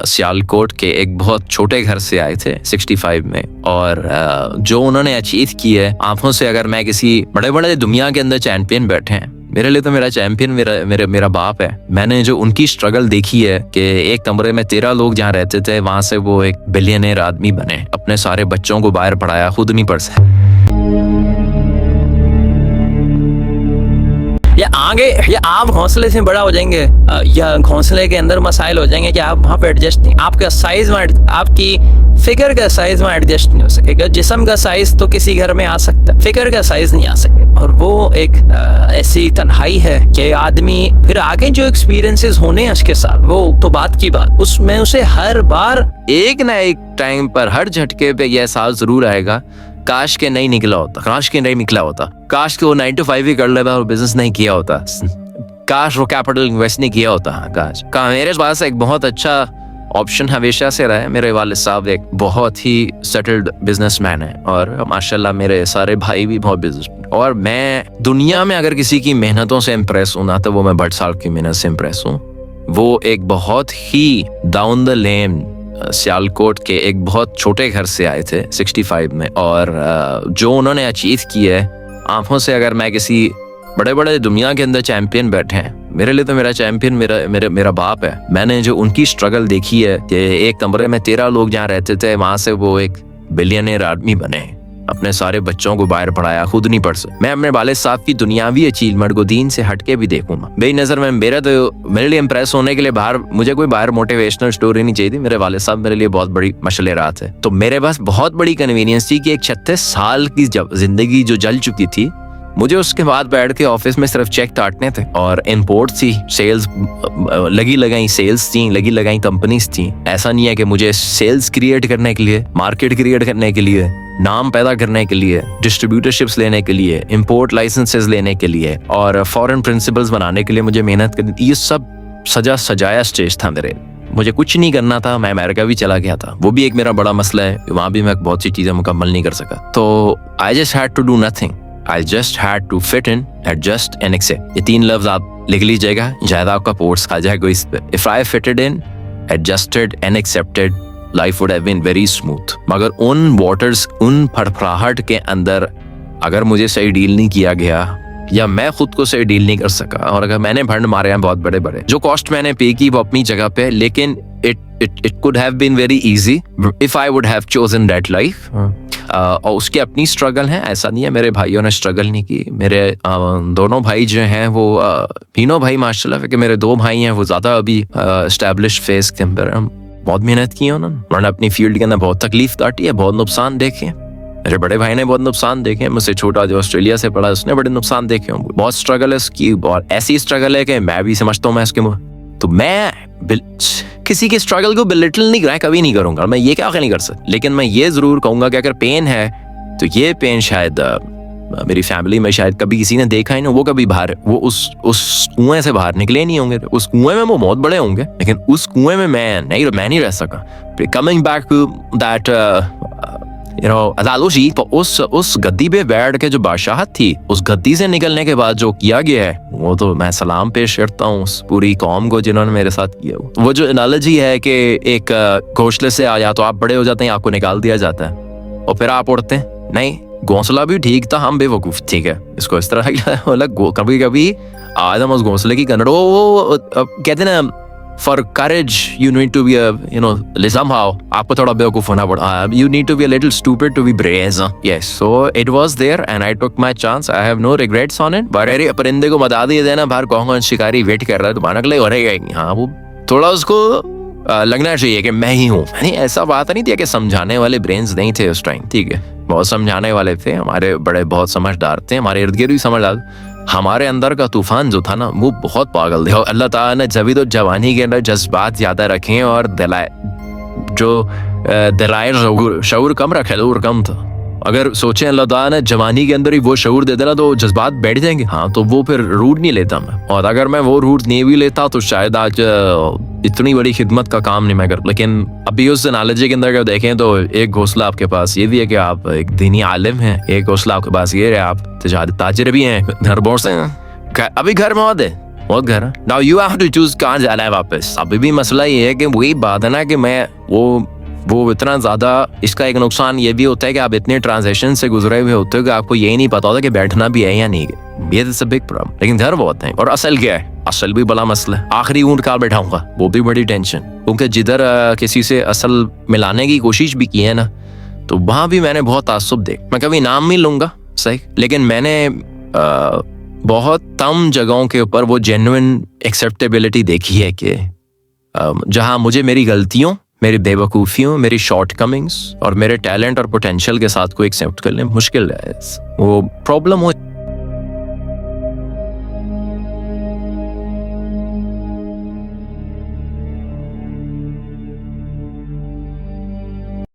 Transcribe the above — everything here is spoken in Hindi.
सियालकोट के एक बहुत छोटे घर से आए थे 65 में, और जो उन्होंने अचीव की है आंखों से, अगर मैं किसी बड़े बड़े दुनिया के अंदर चैंपियन बैठे हैं, मेरे लिए तो मेरा चैंपियन मेरा बाप है। मैंने जो उनकी स्ट्रगल देखी है कि एक कमरे में 13 लोग जहाँ रहते थे वहां से वो एक बिलियनर आदमी बने, अपने सारे बच्चों को बाहर पढ़ाया, खुद नहीं पढ़ सके। या आगे या आप घोंसले से बड़ा हो जाएंगे या घोंसले के अंदर मसाइल हो जाएंगे कि आप वहाँ पे एडजस्ट नहीं, आपका साइज में, आपकी फिगर का साइज में एडजस्ट नहीं हो सकेगा। जिस्म का साइज तो किसी घर में आ सकता है, फिगर का साइज नहीं आ सकेगा। और वो एक ऐसी तन्हाई है कि आदमी फिर आगे जो एक्सपीरियंसेस होने हैं उसके साथ, वो तो बात की बात, उसमें उसे हर बार एक ना एक टाइम पर हर झटके पे यह एहसास जरूर आएगा, काश के नहीं निकला होता, काश के नहीं निकला होता, काश के वो 9 to 5 ही कर लेता और बिजनेस नहीं किया होता, काश वो कैपिटल इन्वेस्ट नहीं किया होता। काश का मेरे पास एक बहुत अच्छा ऑप्शन हमेशा से रहा है। मेरे वालिद साहब एक बहुत ही सेटल्ड बिजनेसमैन है और माशाल्लाह मेरे सारे भाई भी बहुत बिजनेसमैन, और मैं दुनिया में अगर किसी की मेहनतों से इम्प्रेस हूं ना तो वो मैं भट्ट साहब की मेहनत से इम्प्रेस हूँ। वो एक बहुत ही डाउन द लेन सियालकोट के एक बहुत छोटे घर से आए थे 65 में, और जो उन्होंने अचीव किया है आंखों से, अगर मैं किसी बड़े बड़े दुनिया के अंदर चैंपियन बैठे हैं, मेरे लिए तो मेरा चैंपियन मेरा बाप है। मैंने जो उनकी स्ट्रगल देखी है कि एक कमरे में 13 लोग जहाँ रहते थे वहां से वो एक बिलियनर आदमी बने, अपने सारे बच्चों को बाहर पढ़ाया, खुद नहीं पढ़ सकता। मैं अपने वालिद साहब की दुनियावी अचीवमेंट को दीन से हटके भी देखूंगा। मेरी नजर में मेरे लिए इम्प्रेस होने के लिए मुझे कोई बाहर मोटिवेशनल स्टोरी नहीं चाहिए थी। मेरे वालिद साहब मेरे लिए बहुत बड़ी मशले रात है। तो मेरे पास बहुत बड़ी कन्वीनियंस थी कि एक 36 साल की जिंदगी जो जल चुकी थी, मुझे उसके बाद बैठ के ऑफिस में सिर्फ चेक काटने थे, और इंपोर्ट थी, सेल्स लगी लगाई सेल्स थी, लगी लगाई कंपनीज थी। ऐसा नहीं है कि मुझे सेल्स क्रिएट करने के लिए, मार्केट क्रिएट करने के लिए, नाम पैदा करने के लिए, डिस्ट्रीब्यूटरशिप्स लेने के लिए, इंपोर्ट लाइसेंसेस लेने के लिए और फॉरेन प्रिंसिपल्स बनाने के लिए मुझे मेहनत करनी थी। ये सब सजाया स्टेज था मेरे। मुझे कुछ नहीं करना था। मैं अमेरिका भी चला गया था, वो भी एक मेरा बड़ा मसला है, वहां भी मैं बहुत सी चीजें मुकम्मल नहीं कर सका। तो I just had to do nothing, I just had to fit in, adjust and accept। ये 3 लफ्ज आप लिख लीजिएगा, शायद आपका पोर्ट्स खा जाए कोई इस पे। If I fitted in, adjusted and accepted, life would have been very smooth। मगर उन waters, उन फड़फड़ाहट के अंदर अगर मुझे सही डील नहीं किया गया या मैं खुद को सही डील नहीं कर सका, और अगर मैंने भंड मारे हैं बहुत बड़े बड़े, जो कॉस्ट मैंने पे की वो अपनी जगह पे, लेकिन it could have been very easy if I would have chosen that life। और उसकी अपनी स्ट्रगल है, ऐसा नहीं है मेरे भाइयों ने स्ट्रगल नहीं की। मेरे दोनों भाई जो हैं वो तीनों भाई माशाल्लाह कि मेरे 2 भाई हैं वो ज्यादा अभी एस्टैब्लिश्ड फेस के अंदर बहुत मेहनत की है उन्होंने अपनी फील्ड के अंदर बहुत तकलीफ काटी है, बहुत नुकसान देखे। मेरे बड़े भाई ने बहुत नुकसान देखे, मुझसे छोटा जो ऑस्ट्रेलिया से पढ़ा उसने बड़े नुकसान देखे होंगे। बहुत स्ट्रगल है उसकी, बहुत ऐसी स्ट्रगल है कि मैं भी समझता हूँ मैं इसके तो मैं किसी के स्ट्रगल को बिलिटल नहीं कराए कभी नहीं करूंगा, मैं ये क्या नहीं कर सकता। लेकिन मैं ये जरूर कहूंगा कि अगर पेन है तो ये पेन शायद मेरी फैमिली में शायद कभी किसी ने देखा ही ना, वो कभी बाहर वो उस कुएं से बाहर निकले नहीं होंगे। उस कुएं में वो बहुत बड़े होंगे, लेकिन उस कुएं में मैं नहीं रह सका। कमिंग बैक टू दैट अदालुशी, उस गद्दी पे बैठ के जो बादशाहत थी, उस गद्दी से निकलने के बाद जो किया गया है वो तो मैं सलाम पेश करता हूँ उस पूरी कौम को जिन्होंने मेरे साथ किया। वो जो एनालॉजी है कि एक घोंसले से या तो आप बड़े हो जाते हैं, आपको निकाल दिया जाता है और फिर आप उड़ते हैं। नहीं, घोंसला भी ठीक था, हम बेवकूफ, ठीक है, इसको इस तरह अलग। कभी कभी आज हम उस घोंसले की कन्नड़ वो कहते ना, for courage you need to be somehow आपको थोड़ा बेवकूफ होना पड़ा, you need to be a little stupid to be brave। yes, so it was there and I took my chance, I have no regrets on it। बड़े परिंदे को बता दिए देना बाहर कौन शिकारी वेट कर रहा है तुम्हारा के लिए, और हाँ वो थोड़ा उसको लगना चाहिए कि मैं ही हूँ। नहीं, ऐसा बात नहीं थी कि समझाने वाले ब्रेन्स नहीं थे उस टाइम, ठीक है, बहुत समझाने वाले थे, हमारे बड़े बहुत समझदार थे, हमारे इर्द गिर्द भी समझदार। हमारे अंदर का तूफान जो था ना वो बहुत पागल थे। अल्लाह ताला ने जब तो जवानी के अंदर जज्बात ज्यादा रखे और दलाइल शऊर कम रखे, शऊर कम था। अगर सोचें अल्लाह ताला ने जवानी के अंदर ही वो शऊर दे देना तो जज्बात बैठ जाएंगे। हाँ, तो वो फिर रूट नहीं लेता मैं, और अगर मैं वो रूट नहीं भी लेता तो शायद आज इतनी बड़ी खिदमत का काम नहीं मैं कर। लेकिन अभी उस एनालॉजी के अंदर अगर देखें तो एक घोंसला आपके पास ये भी है कि आप एक दीनी आलिम हैं, एक घोंसला आपके पास ये है आप ताजिर भी हैं, घर बहुत से अभी घर में है वो घर। Now you have to choose कहाँ जाना है वापस। अभी भी मसला ये है कि वही बात है ना कि मैं वो इतना ज्यादा, इसका एक नुकसान ये भी होता है कि आप इतने ट्रांजेक्शन से गुजरे हुए होते हो कि आपको यही नहीं पता होता कि बैठना भी है या नहीं। ये तो बिग प्रॉब्लम। लेकिन घर बहुत है। और असल क्या है? असल भी बड़ा मसला है। आखिरी ऊंट कहाँ बैठाऊंगा, वो भी बड़ी टेंशन। क्योंकि जिधर किसी से असल मिलाने की कोशिश भी की है ना, तो वहां भी मैंने बहुत तासुब देख। मैं कभी नाम नहीं लूंगा, सही, लेकिन मैंने बहुत कम जगहों के ऊपर वो जेन्युइन एक्सेप्टेबिलिटी देखी है कि जहां मुझे मेरी गलतियों, मेरी बेवकूफ़ियों, मेरी शॉर्टकमिंग्स और मेरे टैलेंट और पोटेंशियल के साथ कोई एक्सेप्ट कर ले मुश्किल है। वो प्रॉब्लम हो